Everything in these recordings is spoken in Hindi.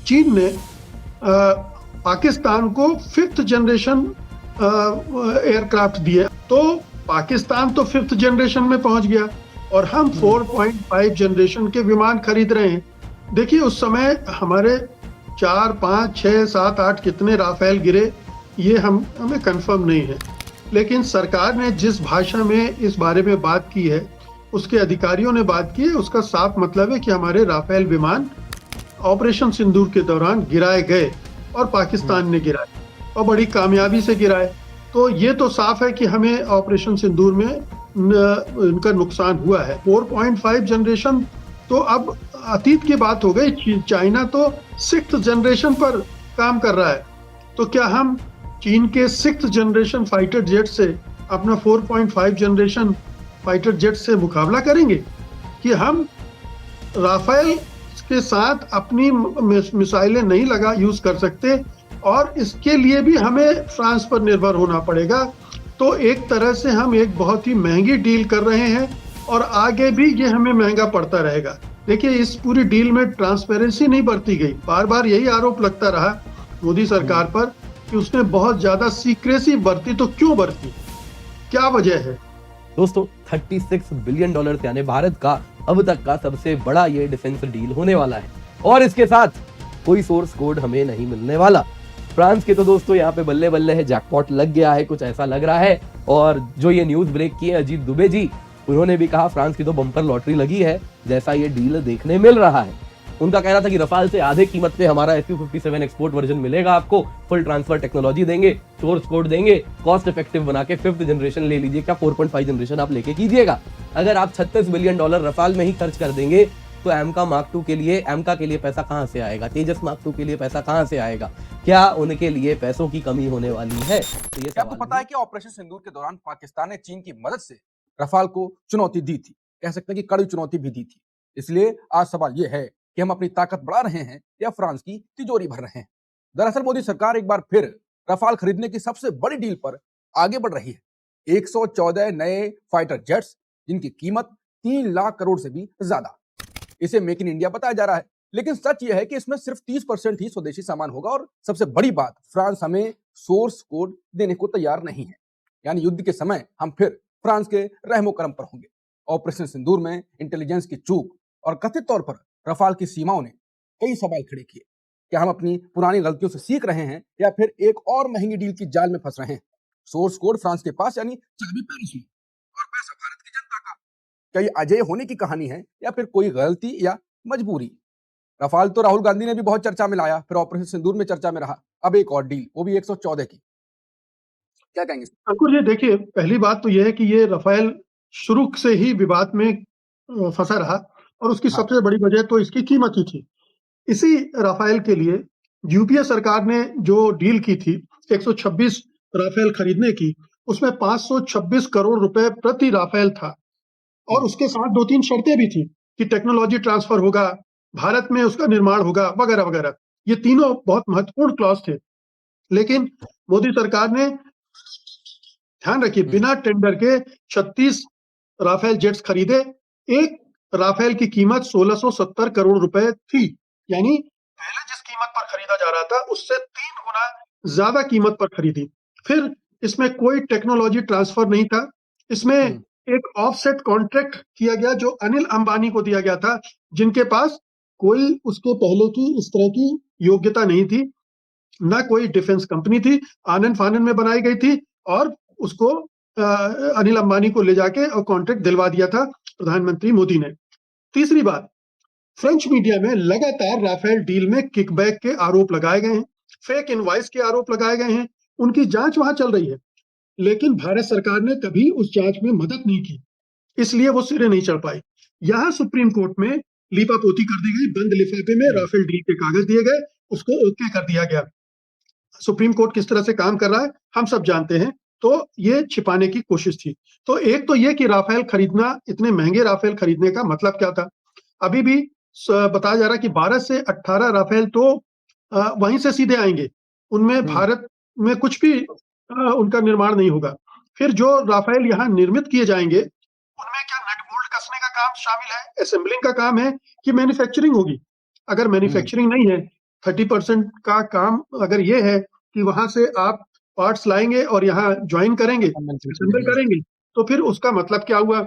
चीन ने पाकिस्तान को 5th जनरेशन एयरक्राफ्ट दिए, तो पाकिस्तान तो 5th जनरेशन में पहुंच गया और हम 4.5 जनरेशन के विमान खरीद रहे हैं। देखिए उस समय हमारे 4, 5, 6, 7, 8 कितने राफेल गिरे ये हमें कंफर्म नहीं है, लेकिन सरकार ने जिस भाषा में इस बारे में बात की है, उसके अधिकारियों ने बात की है, उसका साफ मतलब है कि हमारे राफेल विमान ऑपरेशन सिंदूर के दौरान गिराए गए और पाकिस्तान ने गिराए और बड़ी कामयाबी से गिराए। तो ये तो साफ है कि हमें ऑपरेशन सिंदूर में इनका नुकसान हुआ है। 4.5 जनरेशन तो अब अतीत की बात हो गई। चाइना तो 6th जनरेशन पर काम कर रहा है, तो क्या हम चीन के 6th जनरेशन फाइटर जेट से अपना 4.5 जनरेशन फाइटर जेट से मुकाबला करेंगे? कि हम राफेल के साथ अपनी मिसाइलें नहीं यूज कर सकते और इसके लिए भी हमें फ्रांस पर निर्भर होना पड़ेगा। तो एक तरह से हम एक बहुत ही महंगी डील कर रहे हैं और आगे भी ये हमें महंगा पड़ता रहेगा। देखिए इस पूरी डील में ट्रांसपेरेंसी नहीं बरती गई। बार बार यही आरोप लगता रहा मोदी सरकार पर कि उसने बहुत ज्यादा सीक्रेसी बरती। तो क्यों बरती, क्या वजह है? दोस्तों $36 बिलियन यानी भारत का अब तक का सबसे बड़ा ये डिफेंस डील होने वाला है और इसके साथ कोई सोर्स कोड हमें नहीं मिलने वाला। फ्रांस के तो दोस्तों यहाँ पे बल्ले बल्ले है, जैकपॉट लग गया है, कुछ ऐसा लग रहा है। और जो ये न्यूज ब्रेक की है अजीत दुबे जी, उन्होंने भी कहा फ्रांस की तो बम्पर लॉटरी लगी है जैसा ये डील देखने मिल रहा है। उनका कहना था कि रफाल से आधे कीमत पे हमारा Su-57 एक्सपोर्ट वर्जन मिलेगा आपको, फुल ट्रांसफर टेक्नोलॉजी देंगे, सोर्स कोड देंगे, कॉस्ट इफेक्टिव बना के 5th जनरेशन ले लीजिए, क्या 4.5 जनरेशन आप लेके कीजिएगा। अगर आप $36 बिलियन रफाल में ही खर्च कर देंगे तो एमका मार्क 2 के लिए पैसा कहां से आएगा, तेजस मार्क 2 के लिए पैसा कहां से आएगा, क्या उनके लिए पैसों की कमी होने वाली है? तो ये आपको पता है कि ऑपरेशन सिंदूर के दौरान पाकिस्तान ने चीन की मदद से रफाल को चुनौती दी थी, कह सकते हैं कि कड़ी चुनौती भी दी थी। इसलिए आज सवाल यह है कि हम अपनी ताकत बढ़ा रहे हैं या फ्रांस की तिजोरी भर रहे हैं। दरअसल मोदी सरकार एक बार फिर रफाल खरीदने की सबसे बड़ी डील पर आगे बढ़ रही है। 114 नए फाइटर जेट्स जिनकी कीमत 3 लाख करोड़ से भी ज्यादा। इसे मेक इन इंडिया बताया जा रहा है, लेकिन सच यह है कि इसमें सिर्फ 30% ही स्वदेशी सामान होगा और सबसे बड़ी बात, फ्रांस हमें सोर्स कोड देने को तैयार नहीं है। यानी युद्ध के समय हम फिर फ्रांस के रहमो करम पर होंगे। ऑपरेशन सिंदूर में इंटेलिजेंस की चूक और कथित तौर पर रफाल की सीमाओं ने कई सवाल खड़े किए। क्या हम अपनी पुरानी गलतियों से सीख रहे हैं या फिर एक और महंगी डील की जाल में फंस रहे हैं? सोर्स कोड फ्रांस के पास यानी चाबी पेरिस में और पैसा भारत की जनता का। क्या ये अजय होने की कहानी है या फिर कोई गलती या मजबूरी? रफाल तो राहुल गांधी ने भी बहुत चर्चा में लाया, फिर ऑपरेशन सिंदूर में चर्चा में रहा, अब एक और डील, वो भी 114 की। क्या कहेंगे? अंकुर ये देखिए, पहली बात तो यह है कि ये रफेल शुरू से ही विवाद में फंसा रहा और उसकी सबसे बड़ी वजह तो इसकी कीमत ही थी। इसी राफेल के लिए यूपीए सरकार ने जो डील की थी 126 राफेल खरीदने की, उसमें 526 करोड़ रुपए प्रति राफेल था और उसके साथ 2-3 शर्तें भी थी कि टेक्नोलॉजी ट्रांसफर होगा, भारत में उसका निर्माण होगा, वगैरह वगैरह। ये तीनों बहुत महत्वपूर्ण क्लॉज थे। लेकिन मोदी सरकार ने, ध्यान रखिए, बिना टेंडर के 36 राफेल जेट्स खरीदे। एक राफेल की कीमत 1670 करोड़ रुपए थी, यानी पहले जिस कीमत पर खरीदा जा रहा था उससे 3 गुना ज्यादा कीमत पर खरीदी। फिर इसमें कोई टेक्नोलॉजी ट्रांसफर नहीं था। इसमें एक ऑफसेट कॉन्ट्रैक्ट किया गया जो अनिल अंबानी को दिया गया था, जिनके पास कोई उसके पहले की इस तरह की योग्यता नहीं थी, ना कोई डिफेंस कंपनी थी, आनंद फानन में बनाई गई थी और उसको अनिल अंबानी को ले जाके और कॉन्ट्रैक्ट दिलवा दिया था प्रधानमंत्री मोदी ने। तीसरी बात, फ्रेंच मीडिया में लगातार राफेल डील में किकबैक के आरोप लगाए गए हैं, फेक इनवॉइस के आरोप लगाए गए हैं। उनकी जांच वहां चल रही है, लेकिन भारत सरकार ने कभी उस जांच में मदद नहीं की, इसलिए वो सिरे नहीं चढ़ पाई। यहां सुप्रीम कोर्ट में लीपापोती कर दी गई, बंद लिफाफे में राफेल डील के कागज दिए गए, उसको ओके कर दिया गया। सुप्रीम कोर्ट किस तरह से काम कर रहा है हम सब जानते हैं, तो ये छिपाने की कोशिश थी। तो एक तो ये कि राफेल खरीदना, इतने महंगे राफेल खरीदने का मतलब क्या था? अभी भी बताया जा रहा है कि 12 से 18 राफेल तो वहीं से सीधे आएंगे, उनमें भारत में कुछ भी उनका निर्माण नहीं होगा। फिर जो राफेल यहाँ निर्मित किए जाएंगे उनमें क्या नट बोल्ट कसने का काम शामिल है, असेंबलिंग का काम है कि मैन्युफैक्चरिंग होगी? अगर मैन्युफैक्चरिंग नहीं है 30% का काम अगर ये है कि वहां से आप पार्ट्स लाएंगे और यहाँ ज्वाइन करेंगे, असेंबल करेंगे, तो फिर उसका मतलब क्या हुआ?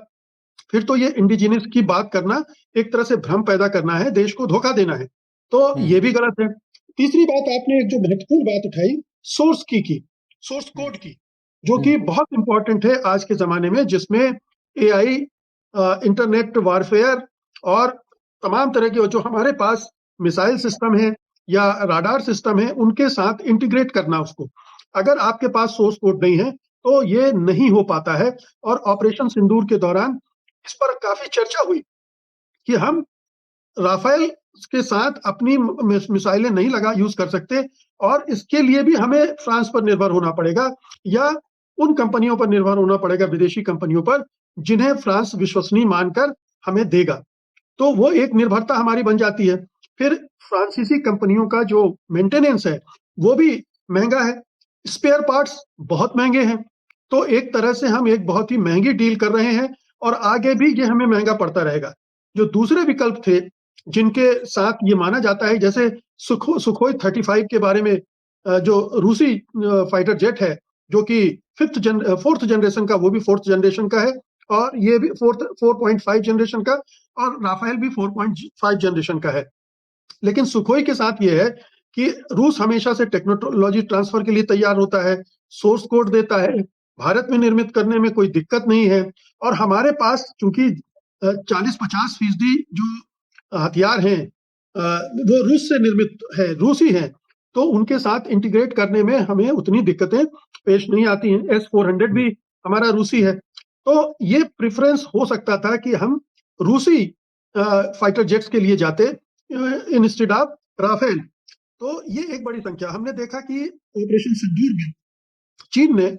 फिर तो ये इंडिजिनस की बात करना एक तरह से भ्रम पैदा करना है, देश को धोखा देना है। तो ये भी गलत है। तीसरी बात आपने एक जो महत्वपूर्ण बात उठाई सोर्स की, सोर्स कोड की, जो कि बहुत इंपॉर्टेंट है आज के ज़माने में, जिसमें एआई, इंटरनेट वारफेयर और तमाम तरह के जो हमारे पास मिसाइल सिस्टम है या राडार सिस्टम है, उनके साथ इंटीग्रेट करना उसको। अगर आपके पास सोर्स कोड नहीं है, तो ये नहीं हो पाता है। और ऑपरेशन सिंदूर के दौरान इस पर काफ़ी चर्चा हुई कि हम राफेल के साथ अपनी मिसाइलें नहीं यूज कर सकते और इसके लिए भी हमें फ्रांस पर निर्भर होना पड़ेगा या उन कंपनियों पर निर्भर होना पड़ेगा, विदेशी कंपनियों पर, जिन्हें फ्रांस विश्वसनीय मानकर हमें देगा। तो वो एक निर्भरता हमारी बन जाती है। फिर फ्रांसीसी कंपनियों का जो मेंटेनेंस है वो भी महंगा है, स्पेयर पार्ट्स बहुत महंगे हैं। तो एक तरह से हम एक बहुत ही महंगी डील कर रहे हैं और आगे भी ये हमें महंगा पड़ता रहेगा। जो दूसरे विकल्प थे जिनके साथ ये माना जाता है, जैसे सुखोई 35 के बारे में, जो रूसी फाइटर जेट है, जो कि फोर्थ जनरेशन का, वो भी फोर्थ जनरेशन का है, और ये भी 4.5 जनरेशन का, और राफेल भी 4.5 जनरेशन का है। लेकिन सुखोई के साथ ये है कि रूस हमेशा से टेक्नोलॉजी ट्रांसफर के लिए तैयार होता है, सोर्स कोड देता है, भारत में निर्मित करने में कोई दिक्कत नहीं है। और हमारे पास चूंकि 40-50% जो हथियार हैं वो रूस से निर्मित है, रूसी हैं, तो उनके साथ इंटीग्रेट करने में हमें उतनी दिक्कतें पेश नहीं आती हैं। S-400 भी हमारा रूसी है। तो ये प्रेफरेंस हो सकता था कि हम रूसी फाइटर जेट्स के लिए जाते इंस्टेड ऑफ राफेल। तो ये एक बड़ी संख्या। हमने देखा कि ऑपरेशन सिंदूर में चीन ने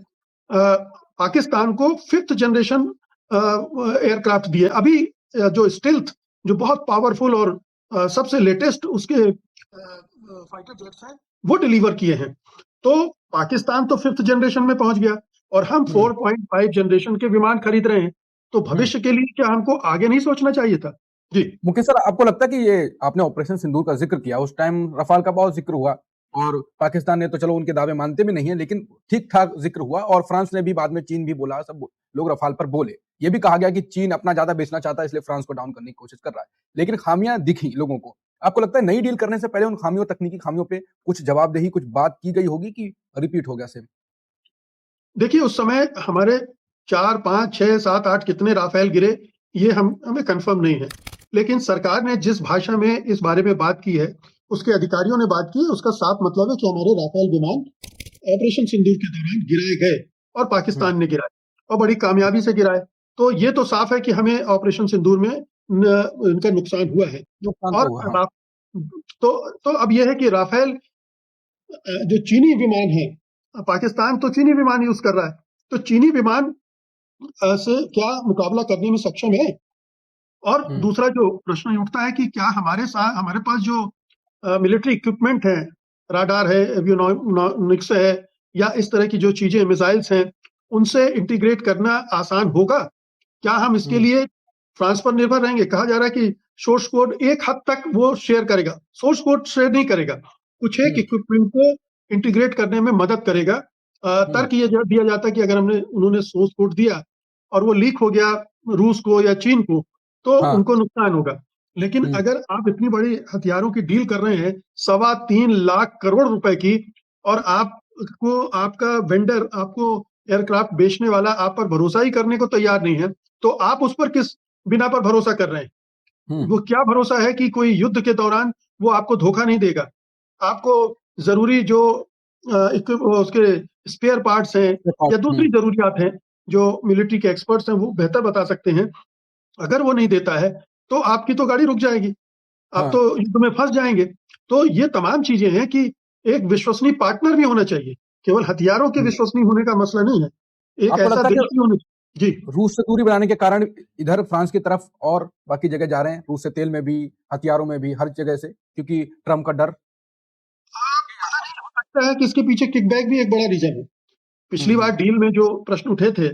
पाकिस्तान को 5th जनरेशन एयरक्राफ्ट दिए। अभी जो स्टेल्थ, जो बहुत पावरफुल और सबसे लेटेस्ट उसके फाइटर जेट्स हैं, वो डिलीवर किए हैं। तो पाकिस्तान तो 5th जनरेशन में पहुंच गया और हम 4.5 जनरेशन के विमान खरीद रहे हैं। तो भविष्य के लिए क्या हमको आगे नहीं सोचना चाहिए था? जी मुकेश सर, आपको लगता है कि ये आपने ऑपरेशन सिंदूर का जिक्र किया, उस टाइम रफाल का बहुत जिक्र हुआ और पाकिस्तान ने तो चलो उनके दावे मानते भी नहीं है, लेकिन ठीक ठाक जिक्र हुआ और फ्रांस ने भी बाद में, चीन भी बोला, सब लोग रफाल पर बोले। ये भी कहा गया कि चीन अपना ज्यादा बेचना चाहता है, इसलिए फ्रांस को डाउन करने की कोशिश कर रहा है, लेकिन खामियां दिखी लोगों को। आपको लगता है नई डील करने से पहले उन खामियों, तकनीकी खामियों पे कुछ जवाबदेही, कुछ बात की गई होगी कि रिपीट हो गया सेम? देखिए, उस समय हमारे 4, 5, 6, 7, 8 कितने राफेल गिरे, ये हमें कंफर्म नहीं है। लेकिन सरकार ने जिस भाषा में इस बारे में बात की है, उसके अधिकारियों ने बात की है, उसका साफ मतलब है कि हमारे राफेल विमान ऑपरेशन सिंदूर के दौरान गिराए गए और पाकिस्तान ने गिराए और बड़ी कामयाबी से गिराए। तो ये तो साफ है कि हमें ऑपरेशन सिंदूर में इनका नुकसान हुआ है। और तो अब यह है कि राफेल जो चीनी विमान है, पाकिस्तान तो चीनी विमान यूज कर रहा है, तो चीनी विमान से क्या मुकाबला करने में सक्षम है? और दूसरा जो प्रश्न उठता है कि क्या हमारे पास जो मिलिट्री इक्विपमेंट है, राडार है, एवियोनिक्स है, या इस तरह की जो चीजें, मिसाइल्स हैं, उनसे इंटीग्रेट करना आसान होगा? क्या हम इसके लिए फ्रांस पर निर्भर रहेंगे? कहा जा रहा है कि सोर्स कोड एक हद तक वो शेयर करेगा, सोर्स कोड शेयर नहीं करेगा, कुछ एक इक्विपमेंट को इंटीग्रेट करने में मदद करेगा। तर्क ये दिया जाता है कि अगर उन्होंने सोर्स कोड दिया और वो लीक हो गया रूस को या चीन को, तो उनको नुकसान होगा। लेकिन अगर आप इतनी बड़ी हथियारों की डील कर रहे हैं, 3.25 लाख करोड़ रुपए की, और आपका वेंडर, आपको एयरक्राफ्ट बेचने वाला आप पर भरोसा ही करने को तैयार नहीं है, तो आप उस पर किस बिना पर भरोसा कर रहे हैं? वो क्या भरोसा है कि कोई युद्ध के दौरान वो आपको धोखा नहीं देगा? आपको जरूरी जो उसके स्पेयर पार्ट्स हैं या दूसरी जरूरियात हैं, जो मिलिट्री के एक्सपर्ट्स हैं वो बेहतर बता सकते हैं, अगर वो नहीं देता है तो आपकी तो गाड़ी रुक जाएगी, आप तो युद्ध में फंस जाएंगे। तो ये तमाम चीजें हैं कि एक विश्वसनीय पार्टनर भी होना चाहिए, केवल हथियारों के विश्वसनीय होने का मसला नहीं है, एक ऐसा देश भी होना चाहिए। जी, रूस से दूरी बनाने के कारण इधर फ्रांस की तरफ और बाकी जगह जा रहे हैं, रूस से तेल में भी, हथियारों में भी, हर जगह से, क्योंकि ट्रम्प का डर। लगता है कि इसके पीछे किकबैक भी एक बड़ा रीजन है। पिछली बार डील में जो प्रश्न उठे थे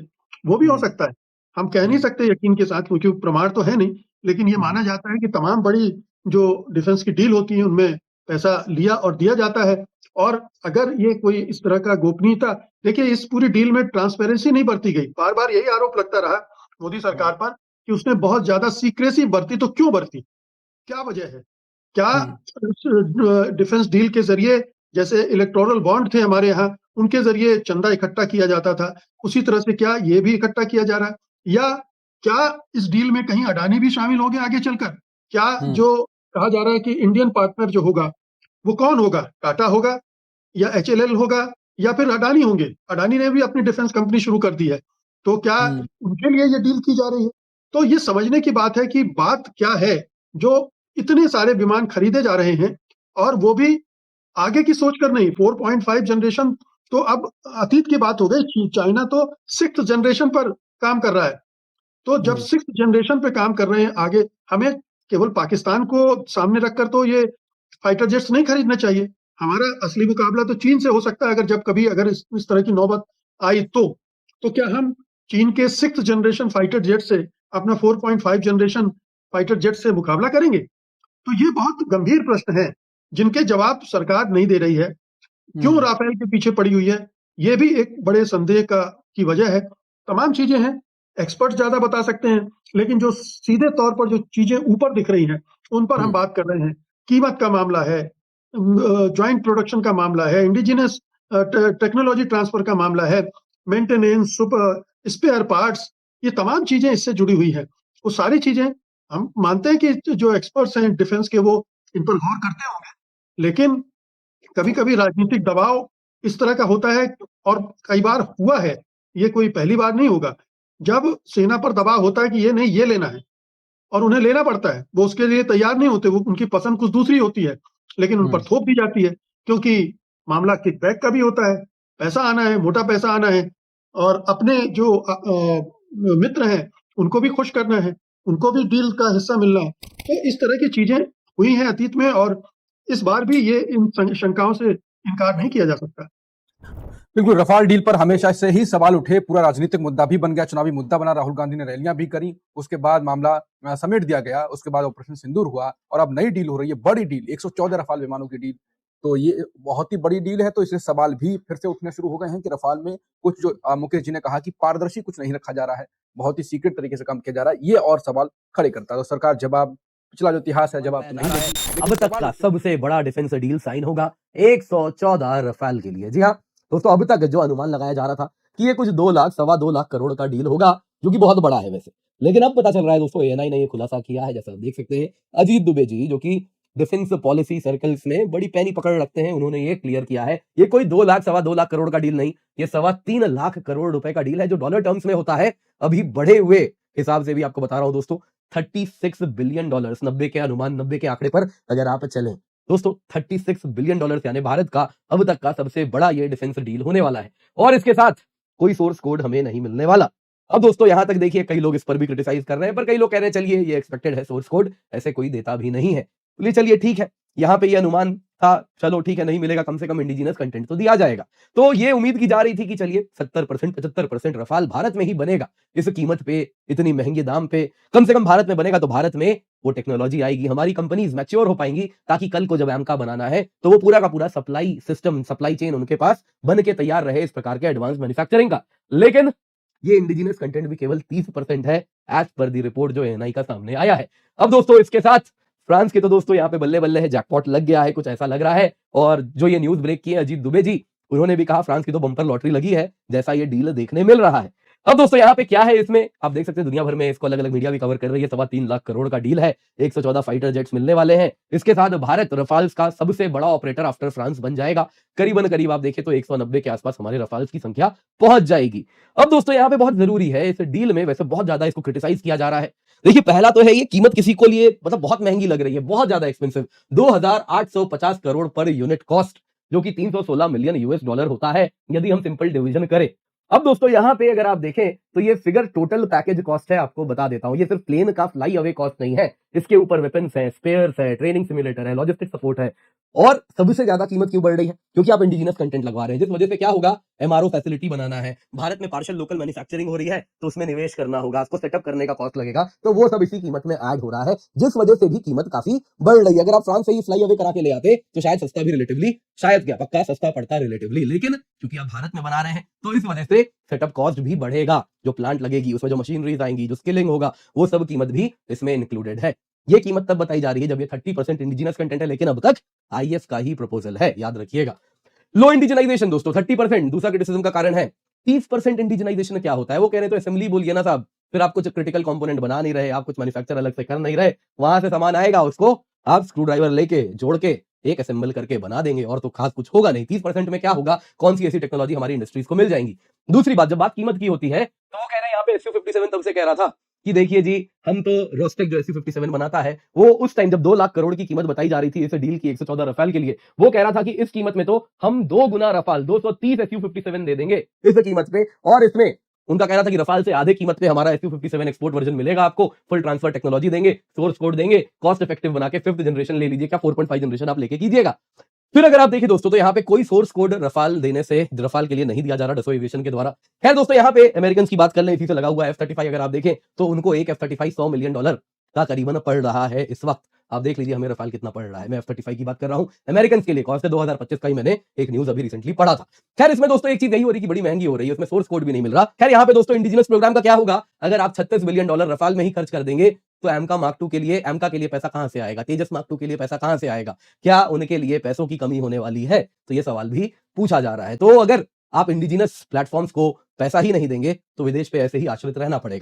वो भी हो सकता है, हम कह नहीं सकते यकीन के साथ, क्योंकि प्रमाण तो है नहीं, लेकिन ये माना जाता है कि तमाम बड़ी जो डिफेंस की डील होती है उनमें पैसा लिया और दिया जाता है। और अगर ये कोई इस तरह का गोपनीयता, देखिए इस पूरी डील में ट्रांसपेरेंसी नहीं बरती गई। बार-बार यही आरोप लगता रहा मोदी सरकार पर कि उसने बहुत ज़्यादा सीक्रेसी बरती, तो क्यों बरती? क्या वजह है? क्या डिफेंस डील के ज़रिए जैसे इलेक्टोरल बॉन्ड थे हमारे यहाँ, उनके ज़रिए चंदा इकट्ठा किया जाता था, उसी तरह से क्या ये भी इकट्ठा किया जा रहा है? या क्या इस डील में कहीं अडानी भी शामिल हो गए आगे चलकर? क्या जो कहा जा रहा है कि इंडियन पार्टनर जो होगा, वो कौन होगा? टाटा होगा या एचएलएल होगा या फिर अडानी होंगे? अडानी ने भी अपनी डिफेंस कंपनी शुरू कर दी है, तो क्या उनके लिए ये डील की जा रही है? तो ये समझने की बात है कि बात क्या है, जो इतने सारे विमान खरीदे जा रहे हैं और वो भी आगे की सोचकर नहीं। 4.5 जनरेशन तो अब अतीत की बात हो गई। चाइना तो 6th जनरेशन पर काम कर रहा है। तो जब 6th जनरेशन पे काम कर रहे हैं आगे, हमें केवल पाकिस्तान को सामने रखकर तो ये फाइटर जेट्स नहीं खरीदने चाहिए। हमारा असली मुकाबला तो चीन से हो सकता है, अगर इस तरह की नौबत आई तो। तो क्या हम चीन के 6th जनरेशन फाइटर जेट से अपना 4.5 जनरेशन फाइटर जेट से मुकाबला करेंगे? तो ये बहुत गंभीर प्रश्न हैं, जिनके जवाब सरकार नहीं दे रही है। क्यों राफेल के पीछे पड़ी हुई है? ये भी एक बड़े संदेह की वजह है। तमाम चीज़ें हैं, एक्सपर्ट ज़्यादा बता सकते हैं, लेकिन जो सीधे तौर पर जो चीज़ें ऊपर दिख रही हैं, उन पर हम बात कर रहे हैं। कीमत का मामला है, जॉइंट प्रोडक्शन का मामला है, इंडिजिनस टेक्नोलॉजी ट्रांसफर का मामला है, मेंटेनेंस, स्पेयर पार्ट्स, ये तमाम चीज़ें इससे जुड़ी हुई हैं। वो सारी चीज़ें हम मानते हैं कि जो एक्सपर्ट्स हैं डिफेंस के, वो इन पर गौर करते होंगे, लेकिन कभी-कभी राजनीतिक दबाव इस तरह का होता है और कई बार हुआ है, ये कोई पहली बार नहीं होगा। जब सेना पर दबाव होता है कि ये नहीं, ये लेना है और उन्हें लेना पड़ता है, वो उसके लिए तैयार नहीं होते, वो उनकी पसंद कुछ दूसरी होती है, लेकिन उन पर थोप दी जाती है, क्योंकि मामला किकबैक का भी होता है, पैसा आना है, मोटा पैसा आना है और अपने जो मित्र हैं, उनको भी खुश करना है, उनको भी डील का हिस्सा मिलना है। तो इस तरह की चीज़ें हुई हैं अतीत में और इस बार भी ये इन शंकाओं से इनकार नहीं किया जा सकता। बिल्कुल, रफाल डील पर हमेशा से ही सवाल उठे, पूरा राजनीतिक मुद्दा भी बन गया, चुनावी मुद्दा बना, राहुल गांधी ने रैलियां भी करी, उसके बाद मामला समेट दिया गया, उसके बाद ऑपरेशन सिंदूर हुआ और अब नई डील हो रही है, बड़ी डील, 114 रफाल विमानों की डील। तो ये बहुत ही बड़ी डील है, तो इसलिए सवाल भी फिर से उठने शुरू हो गए हैं कि रफाल में कुछ जो मुकेश जी ने कहा कि पारदर्शी कुछ नहीं रखा जा रहा है, बहुत ही सीक्रेट तरीके से काम किया जा रहा है, ये और सवाल खड़े करता है। तो सरकार जवाब, पिछला जो इतिहास है, जवाब तो नहीं देगी। अब तक का सबसे बड़ा डिफेंस डील साइन होगा 114 रफाल के लिए। जी हाँ दोस्तों, अब तक जो अनुमान लगाया जा रहा था कि ये कुछ 2 लाख, सवा 2 लाख करोड़ का डील होगा, जो कि बहुत बड़ा है वैसे, लेकिन अब पता चल रहा है दोस्तों, एएनआई ने ये खुलासा किया है, जैसा आप देख सकते हैं। अजीत दुबे जी, जो कि डिफेंस पॉलिसी सर्कल्स में बड़ी पैनी पकड़ रखते हैं, उन्होंने ये क्लियर किया है, ये कोई 2 लाख, सवा 2 लाख करोड़ का डील नहीं, ये 3.25 लाख करोड़ रुपए का डील है, जो डॉलर टर्म्स में होता है। अभी बढ़े हुए हिसाब से भी आपको बता रहा हूं दोस्तों, $36 बिलियन, 90 के अनुमान, 90 के आंकड़े पर अगर आप चलें दोस्तों, $36 बिलियन यानी भारत का अब तक का सबसे बड़ा ये डिफेंस डील होने वाला है और इसके साथ कोई सोर्स कोड हमें नहीं मिलने वाला। अब दोस्तों यहां तक देखिए, कई लोग इस पर भी क्रिटिसाइज कर रहे हैं, पर कई लोग कह रहे हैं चलिए ये एक्सपेक्टेड है, सोर्स कोड ऐसे कोई देता भी नहीं है, बोलिए चलिए ठीक है, यहां पे ये अनुमान था, चलो ठीक है, नहीं मिलेगा, कम से कम इंडिजिनस कंटेंट तो दिया जाएगा। तो ये उम्मीद की जा रही थी कि चलिए 70%, 75% रफाल भारत में ही बनेगा, इस कीमत पे, इतनी महंगे दाम पे, कम से कम भारत में बनेगा, तो भारत में वो टेक्नोलॉजी आएगी, हमारी कंपनीज मैच्योर हो पाएंगी, ताकि कल को जब एमका बनाना है तो वो पूरा का पूरा सप्लाई सिस्टम, सप्लाई चेन उनके पास बन के तैयार रहे इस प्रकार के एडवांस मैन्युफैक्चरिंग का। लेकिन ये इंडिजिनस कंटेंट भी केवल 30% है, एज पर दी रिपोर्ट जो एएनआई का सामने आया है। अब दोस्तों इसके साथ फ्रांस के तो दोस्तों यहाँ पे बल्ले बल्ले है, जैकपॉट लग गया है, कुछ ऐसा लग रहा है। और जो ये न्यूज ब्रेक की है अजीत दुबे जी, उन्होंने भी कहा फ्रांस की तो बम्पर लॉटरी लगी है, जैसा ये डील देखने मिल रहा है। अब दोस्तों यहाँ पे क्या है, इसमें आप देख सकते हैं दुनिया भर में इसको अलग अलग मीडिया भी कवर कर रही है, 3.25 लाख करोड़ का डील है, 114 फाइटर जेट्स मिलने वाले हैं। इसके साथ भारत रफाल्स का सबसे बड़ा ऑपरेटर आफ्टर फ्रांस बन जाएगा, करीबन करीब आप देखें तो 190 के आसपास हमारे रफाल्स की संख्या पहुंच जाएगी। अब दोस्तों यहाँ पे बहुत जरूरी है, इस डील में वैसे बहुत ज्यादा इसको क्रिटिसाइज किया जा रहा है। देखिए पहला तो है, ये कीमत किसी को लिए मतलब बहुत महंगी लग रही है, बहुत ज्यादा expensive, 2850 crore per unit cost, जो कि $316 मिलियन होता है, यदि हम सिंपल डिवीजन करें। अब दोस्तों यहां पे अगर आप देखें तो ये फिगर टोटल पैकेज कॉस्ट है, आपको बता देता हूं। ये सिर्फ प्लेन का फ्लाई अवे कॉस्ट नहीं है, इसके ऊपर वेपन्स है, स्पेयर्स है, ट्रेनिंग सिमुलेटर है, लॉजिस्टिक सपोर्ट है। और सबसे ज्यादा कीमत क्यों बढ़ रही है? क्योंकि आप इंडिजिनस कंटेंट लगवा रहे हैं, जिस वजह से क्या होगा, एमआरओ फैसिलिटी बनाना है, भारत में पार्शियल लोकल मैन्युफैक्चरिंग हो रही है, तो उसमें निवेश करना होगा, उसको सेटअप करने का कॉस्ट लगेगा, तो वो सब इसी कीमत में ऐड हो रहा है, जिस वजह से भी कीमत काफी बढ़ रही है। अगर आप फ्रांस से ही फ्लाई अवे करा के ले आते तो शायद सस्ता भी रिलेटिवली, शायद क्या पक्का सस्ता पड़ता रिलेटिवली, लेकिन क्योंकि आप भारत में बना रहे हैं तो इस वजह से सेटअप कॉस्ट भी बढ़ेगा। जो प्लांट लगेगी, उसमें जो मशीनरीज आएंगी, जो स्किलिंग होगा, वो सब कीमत भी इसमें इंक्लूडेड है। ये कीमत तब बताई जा रही है जब ये 30% इंडिजिनस कंटेंट है, लेकिन अब तक आईएफ का ही प्रपोजल है, याद रखिएगा। लो इंडिजनाइजेशन दोस्तों 30%, दूसरा क्रिटिसिज्म का कारण है। 30% इंडिजनाइजेशन क्या होता है? वो कह रहे हैं तो असेंबली बोलिए ना साहब, फिर आप कुछ क्रिटिकल कंपोनेंट बना नहीं रहे, आप कुछ मैन्युफैक्चर अलग से कर नहीं रहे, वहां से सामान आएगा, उसको आप स्क्रू ड्राइवर लेके जोड़ के एक असेंबल करके बना देंगे, और तो खास कुछ होगा नहीं। 30% में क्या होगा, कौन सी ऐसी टेक्नोलॉजी हमारी इंडस्ट्रीज को मिल जाएंगी। दूसरी बात, जब बात कीमत की होती है तो वो कह रहे हैं यहाँ पे SU-57 तब से कह रहा था कि देखिए जी, हम तो रोस्टेक जो SU-57 बनाता है, वो उस टाइम जब 2 लाख करोड़ की कीमत बताई जा रही थी इस डील की 114 रफाल के लिए, वो कह रहा था कि इस कीमत में तो हम 2 गुना रफाल 230 SU-57 दे देंगे इस कीमत पे, और इसमें उनका कहना था कि रफाल से आधे कीमत पे हमारा SU-57 एक्सपोर्ट वर्जन मिलेगा आपको, फुल ट्रांसफर टेक्नोलॉजी देंगे, सोर्स कोड देंगे, कॉस्ट इफेक्टिव बना के 5th जनरेशन ले लीजिए, क्या 4.5 जनरेशन आप लेके कीजिएगा। फिर अगर आप देखें दोस्तों, तो यहाँ पे कोई सोर्स कोड रफाल देने से, रफाल के लिए नहीं दिया जा रहा डसो एविएशन के द्वारा। खैर दोस्तों, यहाँ पे अमेरिकन की बात कर लें, इसी से लगा हुआ F-35, अगर आप देखें तो उनको एक F-35 $100 मिलियन का करीबन पड़ रहा है इस वक्त। आप देख लीजिए हमें रफाल कितना पड़ रहा है। मैं F-35 की बात कर रहा हूं, अमेरिकन के लिए कॉस्ट है 2025 का ही मैंने एक न्यूज अभी रिसेंटली पढ़ा था। खैर इसमें दोस्तों एक चीज यही हो रही कि बड़ी महंगी हो रही है, उसमें सोर्स कोड भी नहीं मिल रहा। खैर यहाँ पे दोस्तों इंडिजिनस प्रोग्राम का क्या होगा, अगर आप $36 बिलियन रफाल में ही खर्च कर देंगे तो एमका मार्क 2 के लिए, एमका के लिए पैसा कहां से आएगा, तेजस मार्क 2 के लिए पैसा कहां से आएगा, क्या उनके लिए पैसों की कमी होने वाली है? तो ये सवाल भी पूछा जा रहा है। तो अगर आप इंडिजिनस प्लेटफॉर्म्स को पैसा ही नहीं देंगे तो विदेश पे ऐसे ही आश्रित रहना पड़ेगा।